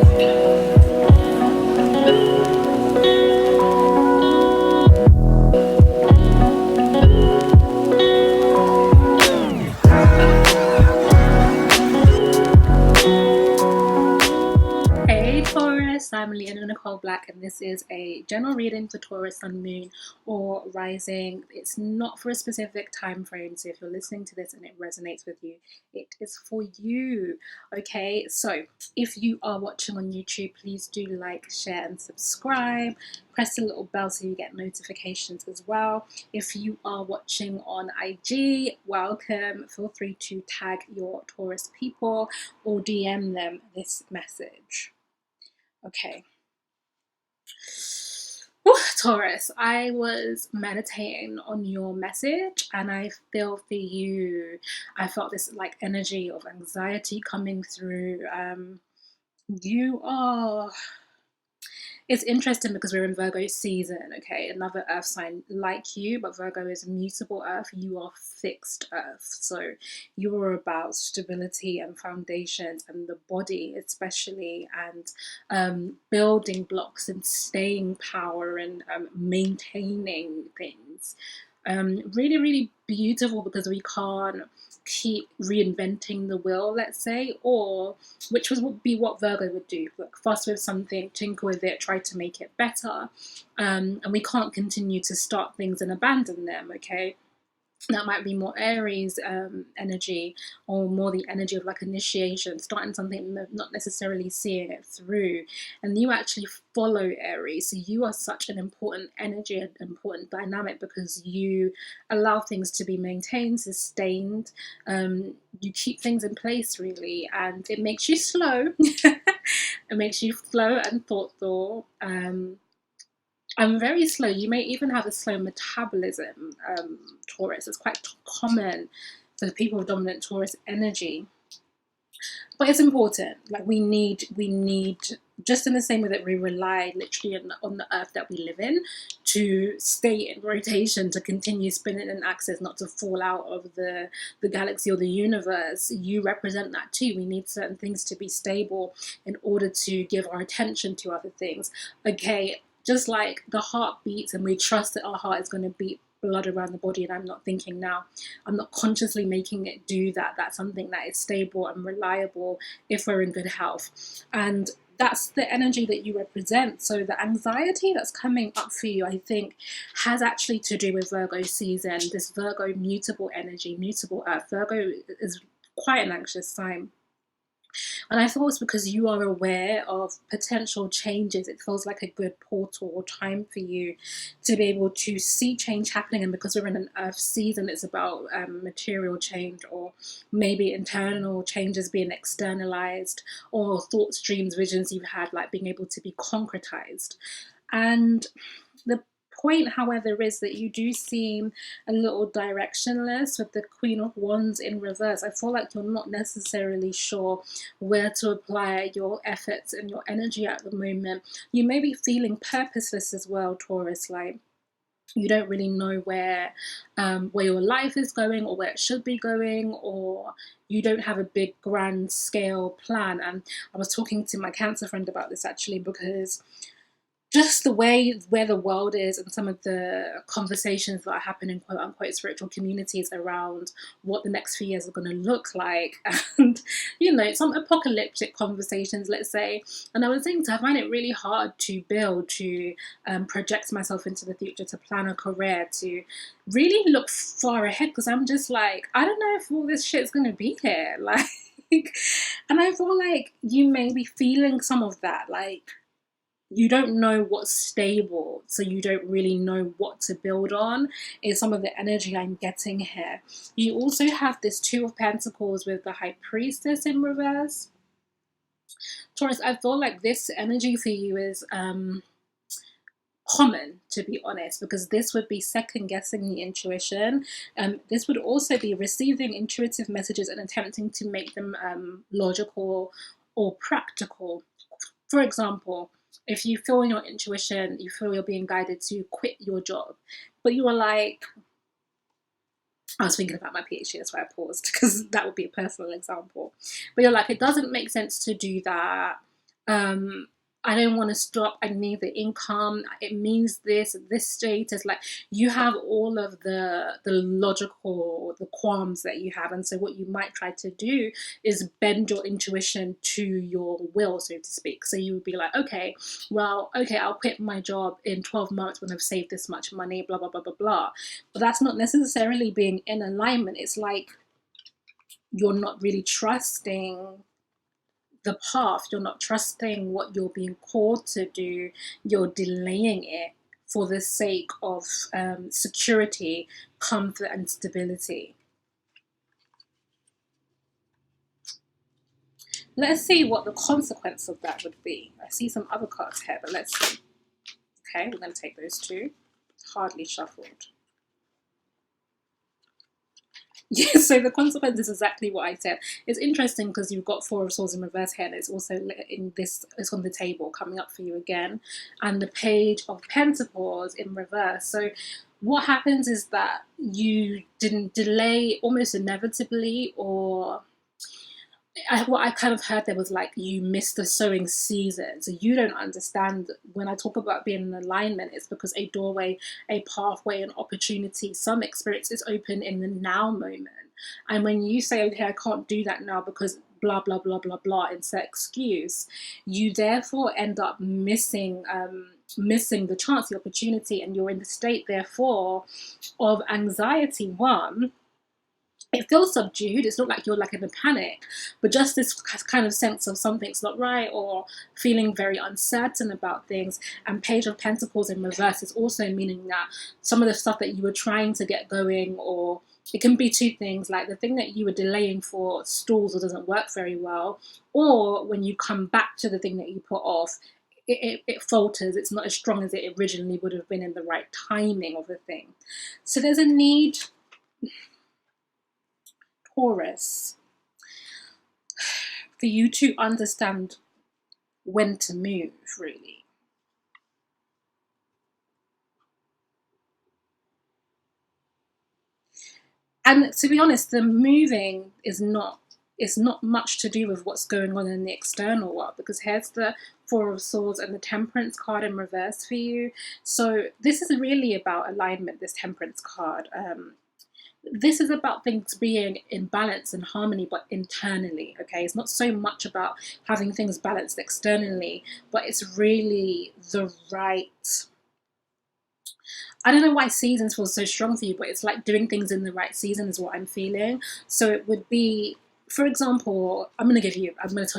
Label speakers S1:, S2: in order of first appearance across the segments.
S1: Hey Taurus, I'm Leonanicholeblack, and this is a general reading for Taurus, Sun, Moon, or Rising. It's not for a specific time frame, so if you're listening to this and it resonates with you, it is for you. Okay, so if you are watching on YouTube, please do like, share, and subscribe. Press the little bell so you get notifications as well. If you are watching on IG, welcome. Feel free to tag your Taurus people or DM them this message. Okay. Whew, Taurus, I was meditating on your message and I feel for you. I felt this like energy of anxiety coming through. You are It's interesting because we're in Virgo season, okay? Another earth sign like you, but Virgo is mutable earth. You are fixed earth. So you are about stability and foundations and the body, especially, and building blocks and staying power and maintaining things. Really, really beautiful because we can't keep reinventing the wheel, let's say, or which would be what Virgo would do. Like fuss with something, tinker with it, try to make it better. And we can't continue to start things and abandon them, okay? That might be more Aries energy, or more the energy of like initiation, starting something, not necessarily seeing it through. And you actually follow Aries, so you are such an important energy, an important dynamic, because you allow things to be maintained, sustained. You keep things in place really, and it makes you slow. It makes you slow and thoughtful. I'm very slow. You may even have a slow metabolism, Taurus. It's quite common for people with dominant Taurus energy. But it's important. Like we need, just in the same way that we rely literally on the earth that we live in to stay in rotation, to continue spinning in axis, not to fall out of the galaxy or the universe. You represent that too. We need certain things to be stable in order to give our attention to other things. Okay, just like the heart beats and we trust that our heart is going to beat blood around the body, and I'm not thinking now, I'm not consciously making it do that. That's something that is stable and reliable if we're in good health. And that's the energy that you represent. So the anxiety that's coming up for you, I think, has actually to do with Virgo season, this Virgo mutable energy, mutable earth. Virgo is quite an anxious sign. And I thought it's because you are aware of potential changes. It feels like a good portal or time for you to be able to see change happening. And because we're in an earth season, it's about material change, or maybe internal changes being externalized, or thoughts, dreams, visions you've had, like being able to be concretized. And the point, however, is that you do seem a little directionless with the Queen of Wands in reverse. I feel like you're not necessarily sure where to apply your efforts and your energy at the moment. You may be feeling purposeless as well, Taurus, like you don't really know where your life is going or where it should be going, or you don't have a big grand scale plan. And I was talking to my Cancer friend about this actually, because just the way where the world is and some of the conversations that are happening in quote unquote spiritual communities around what the next few years are going to look like, and some apocalyptic conversations, let's say. And I was saying I find it really hard to build, to project myself into the future, to plan a career, to really look far ahead, because I'm just like, I don't know if all this shit's going to be here, like. And I feel like you may be feeling some of that, like you don't know what's stable, so you don't really know what to build on, is some of the energy I'm getting here. You also have this Two of Pentacles with the High Priestess in reverse. Taurus, I feel like this energy for you is common, to be honest, because this would be second guessing the intuition. This would also be receiving intuitive messages and attempting to make them logical or practical. For example, if you feel in your intuition, you feel you're being guided to quit your job, but you are like, I was thinking about my PhD, that's why I paused, because that would be a personal example. But you're like, it doesn't make sense to do that. I don't want to stop. I need the income. It means this status. Like, you have all of the logical, the qualms that you have. And so what you might try to do is bend your intuition to your will, so to speak. So you would be like, okay, well, okay, I'll quit my job in 12 months when I've saved this much money, blah, blah, blah, blah, blah. But that's not necessarily being in alignment. It's like you're not really trusting the path, you're not trusting what you're being called to do, you're delaying it for the sake of security, comfort, and stability. Let's see what the consequence of that would be. I see some other cards here, but let's see. Okay, we're going to take those two. Hardly shuffled. Yeah, so the consequence is exactly what I said. It's interesting because you've got Four of Swords in reverse here, and it's also in this, it's on the table coming up for you again, and the Page of Pentacles in reverse. So what happens is that you didn't delay almost inevitably, or what I kind of heard there was like you missed the sowing season. So you don't understand when I talk about being in alignment, it's because a doorway, a pathway, an opportunity, some experience is open in the now moment. And when you say, okay, I can't do that now because blah, blah, blah, blah, blah, insert excuse, you therefore end up missing the chance, the opportunity, and you're in the state, therefore, of anxiety, one. It feels subdued. It's not like you're like in a panic, but just this kind of sense of something's not right, or feeling very uncertain about things. And Page of Pentacles in reverse is also meaning that some of the stuff that you were trying to get going, or it can be two things, like the thing that you were delaying for stalls or doesn't work very well, or when you come back to the thing that you put off, it falters. It's not as strong as it originally would have been in the right timing of the thing. So there's a need, Taurus, for you to understand when to move, really. And to be honest, the moving is not, it's not much to do with what's going on in the external world, because here's the Four of Swords and the Temperance card in reverse for you. So this is really about alignment, this Temperance card. This is about things being in balance and harmony, but internally, okay? It's not so much about having things balanced externally, but it's really the right, I don't know why seasons feel so strong for you, but it's like doing things in the right season is what I'm feeling. So it would be, for example, I'm going to tell you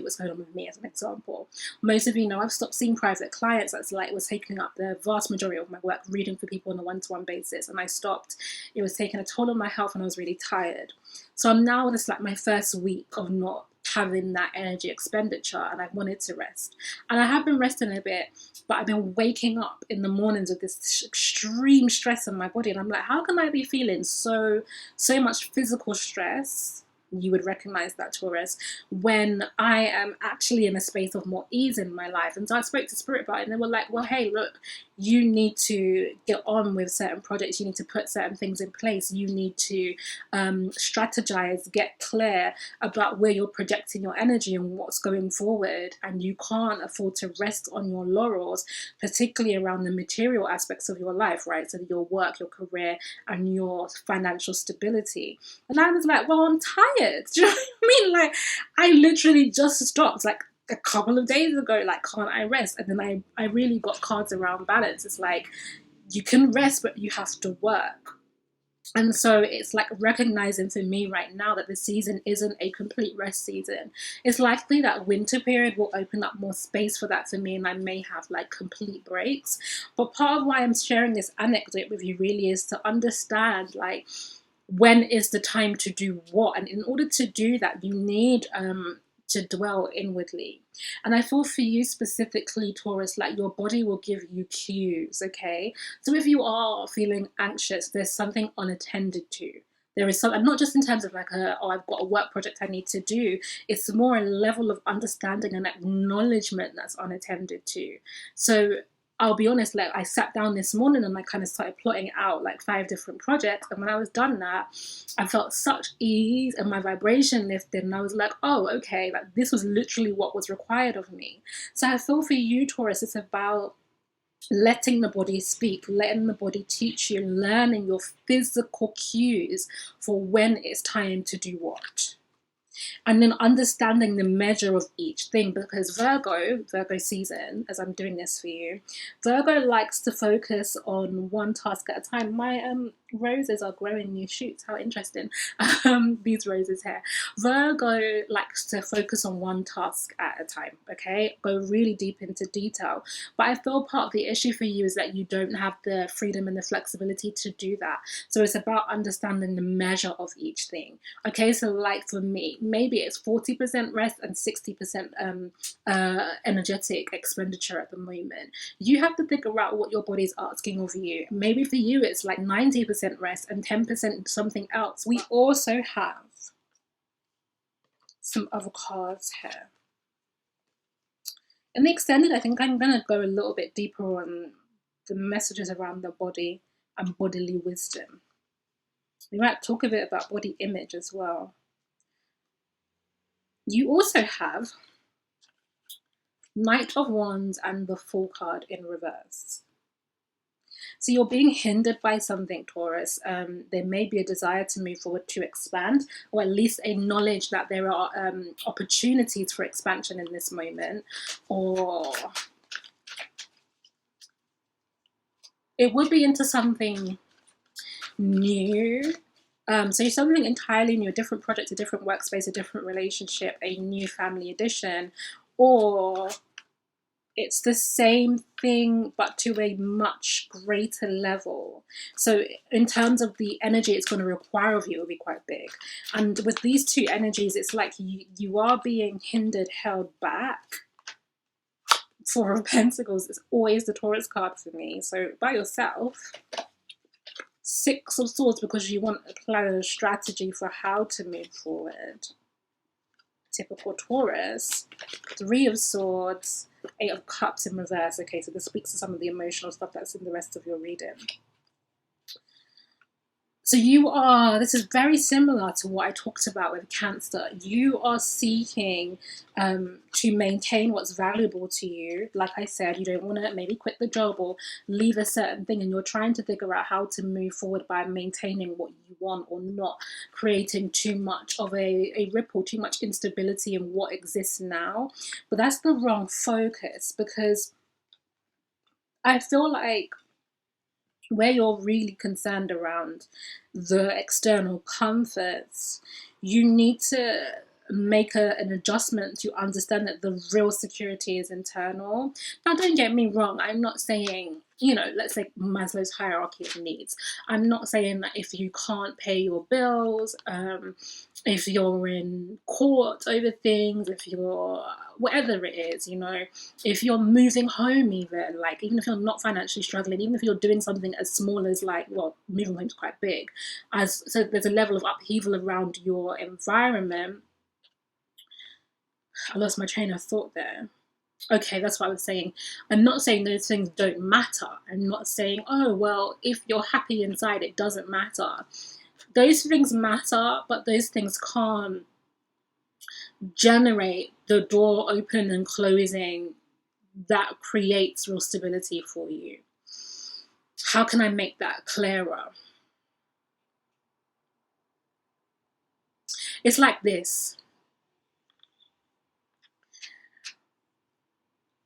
S1: what's going on with me as an example. Most of you know I've stopped seeing private clients. That's like was taking up the vast majority of my work, reading for people on a one-to-one basis. And I stopped. It was taking a toll on my health and I was really tired. So I'm now this like my first week of not having that energy expenditure, and I wanted to rest. And I have been resting a bit, but I've been waking up in the mornings with this extreme stress in my body. And I'm like, how can I be feeling so much physical stress? You would recognize that, Taurus, when I am actually in a space of more ease in my life. And so I spoke to Spirit about it, and they were like, well, hey, look, you need to get on with certain projects. You need to put certain things in place. You need to strategize, get clear about where you're projecting your energy and what's going forward. And you can't afford to rest on your laurels, particularly around the material aspects of your life, right? So your work, your career, and your financial stability. And I was like, well, I'm tired. Do you know what I mean? Like, I literally just stopped like a couple of days ago. Like, can't I rest? And then I really got cards around balance. It's like, you can rest, but you have to work. And so it's like recognizing for me right now that the season isn't a complete rest season. It's likely that winter period will open up more space for that for me, and I may have like complete breaks. But part of why I'm sharing this anecdote with you really is to understand like, when is the time to do what? And in order to do that, you need to dwell inwardly. And I feel for you specifically, Taurus, like your body will give you cues, okay? So if you are feeling anxious, there's something unattended to. There is something, not just in terms of like, oh, I've got a work project I need to do. It's more a level of understanding and acknowledgement that's unattended to. So I'll be honest, like I sat down this morning and I kind of started plotting out like 5 different projects. And when I was done that, I felt such ease and my vibration lifted. And I was like, oh, okay, like this was literally what was required of me. So I feel for you, Taurus, it's about letting the body speak, letting the body teach you, learning your physical cues for when it's time to do what. And then understanding the measure of each thing, because Virgo season, as I'm doing this for you, Virgo likes to focus on one task at a time. My roses are growing new shoots. How interesting. These roses here. Virgo likes to focus on one task at a time, okay? Go really deep into detail. But I feel part of the issue for you is that you don't have the freedom and the flexibility to do that. So it's about understanding the measure of each thing. Okay, so like for me, maybe it's 40% rest and 60% energetic expenditure at the moment. You have to figure out what your body's asking of you. Maybe for you, it's like 90% rest and 10% something else. We also have some other cards here. In the extended, I think I'm going to go a little bit deeper on the messages around the body and bodily wisdom. We might talk a bit about body image as well. You also have Knight of Wands and the Fool card in reverse. So you're being hindered by something, Taurus. There may be a desire to move forward, to expand, or at least acknowledge that there are opportunities for expansion in this moment, or it would be into something new. So something entirely new, a different project, a different workspace, a different relationship, a new family addition, or it's the same thing but to a much greater level. So in terms of the energy it's going to require of you, it will be quite big. And with these two energies, it's like you are being hindered, held back. Four of Pentacles is always the Taurus card for me. So by yourself. Six of Swords, because you want a plan and a strategy for how to move forward. Typical Taurus. Three of Swords, Eight of Cups in reverse. Okay, so this speaks to some of the emotional stuff that's in the rest of your reading. So this is very similar to what I talked about with Cancer. You are seeking to maintain what's valuable to you. Like I said, you don't want to maybe quit the job or leave a certain thing, and you're trying to figure out how to move forward by maintaining what you want or not creating too much of a ripple, too much instability in what exists now. But that's the wrong focus, because I feel like where you're really concerned around the external comforts, you need to make an adjustment to understand that the real security is internal. Now, don't get me wrong, I'm not saying, let's say Maslow's hierarchy of needs. I'm not saying that if you can't pay your bills, if you're in court over things, if you're whatever it is, if you're moving home, even if you're not financially struggling, even if you're doing something as small as moving home is quite big, so there's a level of upheaval around your environment. I lost my train of thought there. Okay, that's what I was saying. I'm not saying those things don't matter. I'm not saying, oh, well, if you're happy inside, it doesn't matter. Those things matter, but those things can't generate the door open and closing that creates real stability for you. How can I make that clearer? It's like this.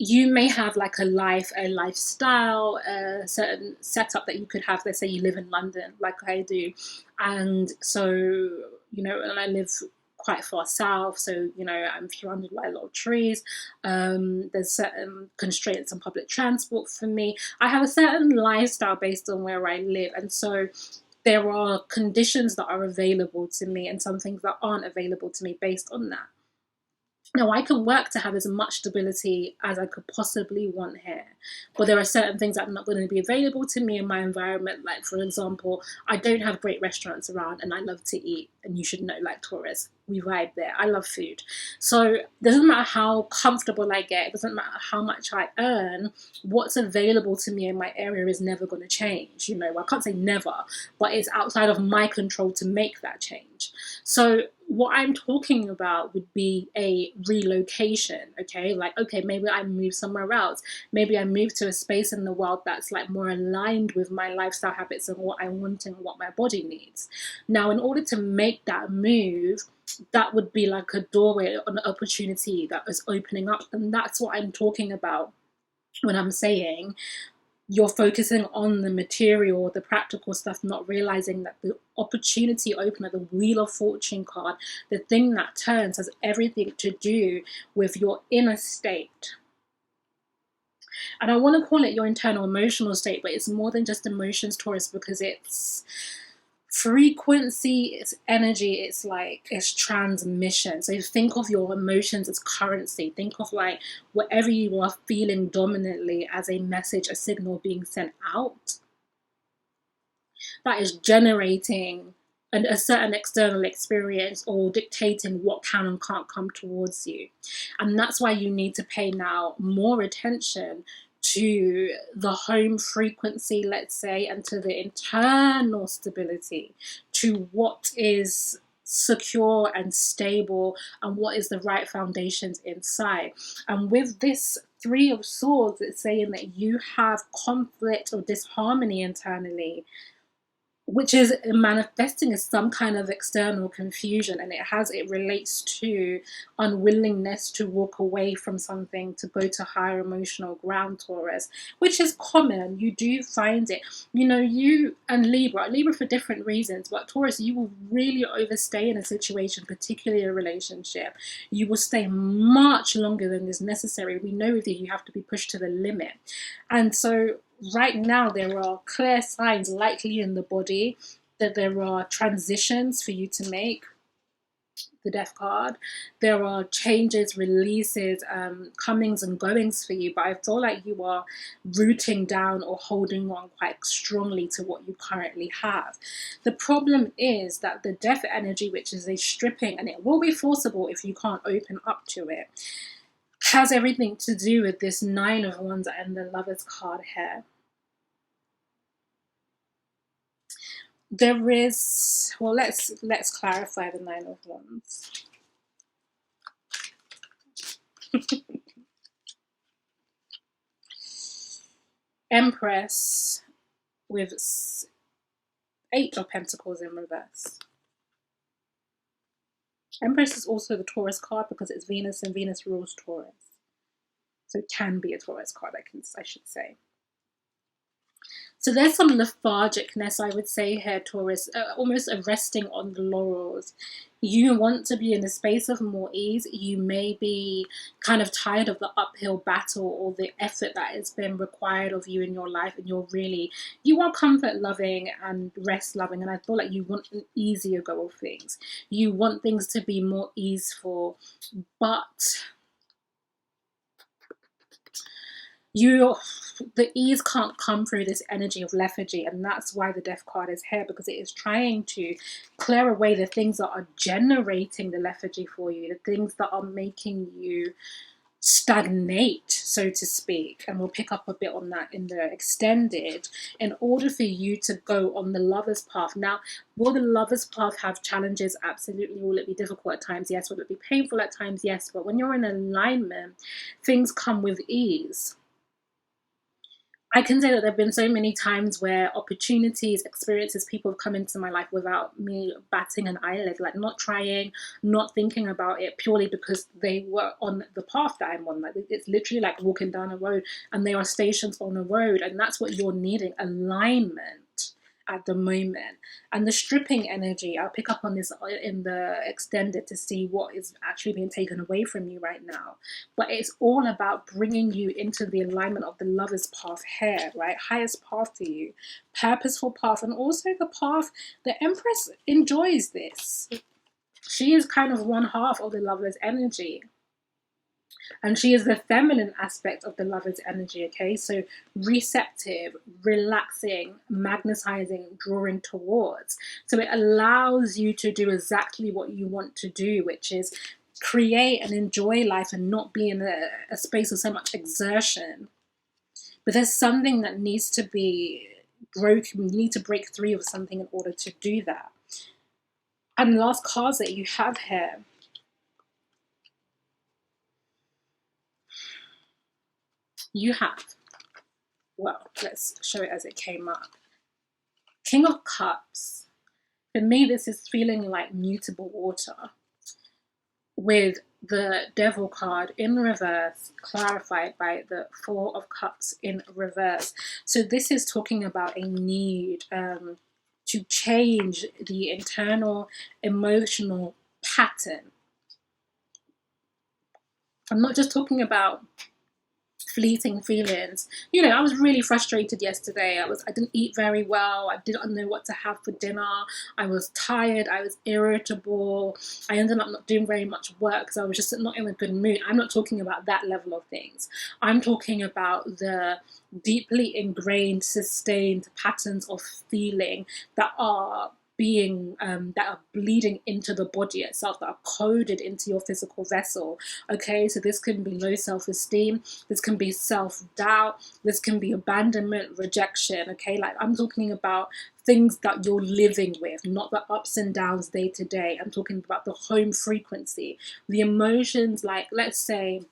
S1: You may have a lifestyle, a certain setup that you could have. Let's say you live in London, like I do. And so, and I live quite far south. So, I'm surrounded by a lot of trees. There's certain constraints on public transport for me. I have a certain lifestyle based on where I live. And so there are conditions that are available to me and some things that aren't available to me based on that. Now, I can work to have as much stability as I could possibly want here, but there are certain things that are not going to be available to me in my environment. Like, for example, I don't have great restaurants around, and I love to eat, and you should know, like Taurus, we vibe there. I love food. So it doesn't matter how comfortable I get, it doesn't matter how much I earn, what's available to me in my area is never going to change. You know, I can't say never, but it's outside of my control to make that change. So what I'm talking about would be a relocation, okay? Like, okay, maybe I move somewhere else. Maybe I move to a space in the world that's like more aligned with my lifestyle habits and what I want and what my body needs. Now, in order to make that move, that would be like a doorway, an opportunity that is opening up. And that's what I'm talking about when I'm saying you're focusing on the material, the practical stuff, not realizing that the opportunity opener, the Wheel of Fortune card, the thing that turns, has everything to do with your inner state. And I want to call it your internal emotional state, but it's more than just emotions, Taurus, because it's frequency, it's energy, it's transmission. So think of your emotions as currency. Think of like whatever you are feeling dominantly as a message, a signal being sent out that is generating a certain external experience or dictating what can and can't come towards you. And that's why you need to pay now more attention to the home frequency, let's say, and to the internal stability, to what is secure and stable and what is the right foundations inside. And with this Three of Swords, it's saying that you have conflict or disharmony internally, which is manifesting as some kind of external confusion, and it relates to unwillingness to walk away from something to go to higher emotional ground, Taurus, which is common. You do find it. You know, you and Libra for different reasons, but Taurus, you will really overstay in a situation, particularly a relationship. You will stay much longer than is necessary. We know with you have to be pushed to the limit. And so right now there are clear signs likely in the body that there are transitions for you to make, the Death card. There are changes, releases, comings and goings for you, but I feel like you are rooting down or holding on quite strongly to what you currently have. The problem is that the Death energy, which is a stripping, and it will be forcible if you can't open up to it, has everything to do with this Nine of Wands and the Lovers card here. There is, well, let's clarify the Nine of Wands. Empress with Eight of Pentacles in reverse. Empress is also the Taurus card because it's Venus, and Venus rules Taurus. So it can be a Taurus card, I should say. So there's some lethargicness, I would say here, Taurus, almost resting on the laurels. You want to be in a space of more ease. You may be kind of tired of the uphill battle or the effort that has been required of you in your life, and you are comfort loving and rest loving, and I feel like you want an easier go of things. You want things to be more easeful, but the ease can't come through this energy of lethargy, and that's why the Death card is here, because it is trying to clear away the things that are generating the lethargy for you, the things that are making you stagnate, so to speak. And we'll pick up a bit on that in the extended, in order for you to go on the Lover's path. Now, will the Lover's path have challenges? Absolutely. Will it be difficult at times? Yes. Will it be painful at times? Yes. But when you're in alignment, things come with ease. I can say that there have been so many times where opportunities, experiences, people have come into my life without me batting an eyelid, like not trying, not thinking about it, purely because they were on the path that I'm on. Like, it's literally like walking down a road, and they are stations on a road, and that's what you're needing, alignment at the moment. And the stripping energy, I'll pick up on this in the extended to see what is actually being taken away from you right now. But it's all about bringing you into the alignment of the Lover's path here, right? Highest path for you, purposeful path, and also the path, the Empress enjoys this. She is kind of one half of the Lover's energy. And she is the feminine aspect of the Lover's energy, okay? So receptive, relaxing, magnetizing, drawing towards. So it allows you to do exactly what you want to do, which is create and enjoy life and not be in a space of so much exertion. But there's something that needs to be broken. You need to break free of something in order to do that. And the last cards that you have here, you have, well, let's show it as it came up. King of Cups. For me, this is feeling like mutable water, with the Devil card in reverse, clarified by the Four of Cups in reverse. So this is talking about a need to change the internal emotional pattern. I'm not just talking about fleeting feelings. You know, I was really frustrated yesterday. I didn't eat very well. I didn't know what to have for dinner. I was tired. I was irritable. I ended up not doing very much work because I was just not in a good mood. I'm not talking about that level of things. I'm talking about the deeply ingrained, sustained patterns of feeling that are that are bleeding into the body itself, that are coded into your physical vessel. Okay, so this can be low self-esteem, this can be self-doubt, this can be abandonment, rejection. Okay, like I'm talking about things that you're living with, not the ups and downs day to day. I'm talking about the home frequency, the emotions. Like, let's say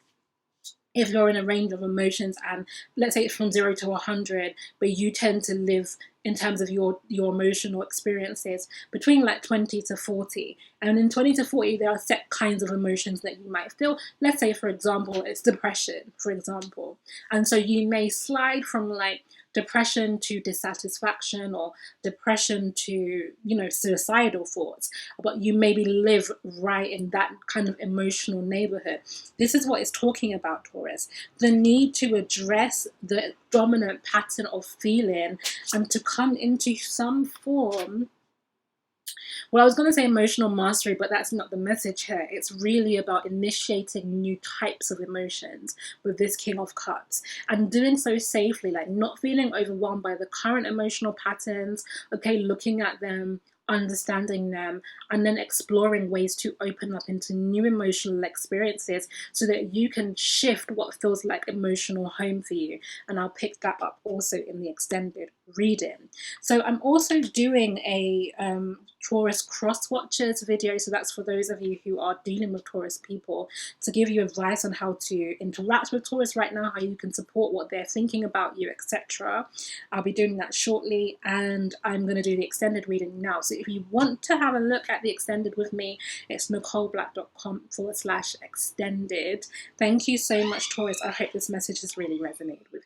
S1: if you're in a range of emotions, and let's say it's from 0 to 100, but you tend to live in terms of your emotional experiences between like 20 to 40. And in 20 to 40, there are set kinds of emotions that you might feel. Let's say, for example, it's depression, for example. And so you may slide from like depression to dissatisfaction, or depression to, you know, suicidal thoughts, but you maybe live right in that kind of emotional neighborhood. This is what it's talking about, Taurus. The need to address the dominant pattern of feeling and to come into some form. Well, I was going to say emotional mastery, but that's not the message here. It's really about initiating new types of emotions with this King of Cups, and doing so safely, like not feeling overwhelmed by the current emotional patterns, okay, looking at them, understanding them, and then exploring ways to open up into new emotional experiences so that you can shift what feels like emotional home for you. And I'll pick that up also in the extended reading. So I'm also doing a Taurus cross watchers video, so that's for those of you who are dealing with Taurus people, to give you advice on how to interact with Taurus right now, how you can support what they're thinking about you, etc. I'll be doing that shortly, and I'm going to do the extended reading now. So if you want to have a look at the extended with me, it's nicoleblack.com/extended. Thank you so much, Taurus. I hope this message has really resonated with you.